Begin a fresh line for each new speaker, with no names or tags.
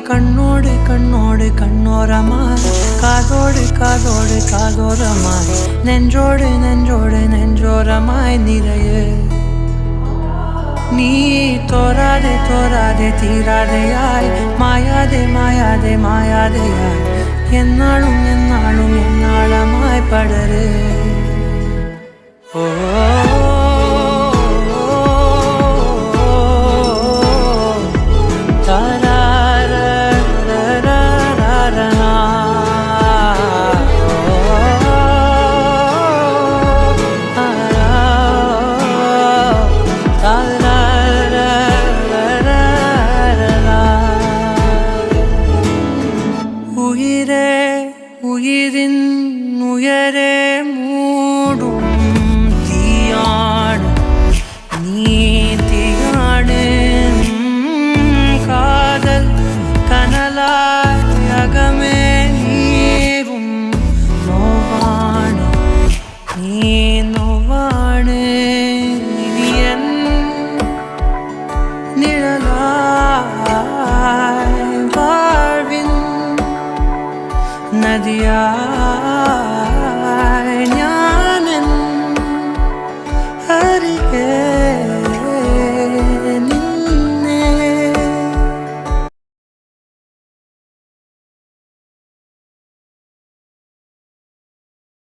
கண்ணோடு கண்ணோடு கண்ணோரமாய் காதோடு காதோடு காதோரமாய் நெஞ்சோடு நெஞ்சோடு நெஞ்சோரமாய் நிறைய நீ தோராதே தோராதே தீராதையாய் மாயாதே மாயாதே மாயாதையாய் என்னாலும் என்னாலும் என்னாளமாய் படரு ஓ உயிரின் உயரே மூடும் தீயாடு நீ தீயாடு காதல் கனலாய் அகமே நீரும் நோவாடு நீ நோவாடு நீ என் நிழலாய் வாழ்வின் நதியா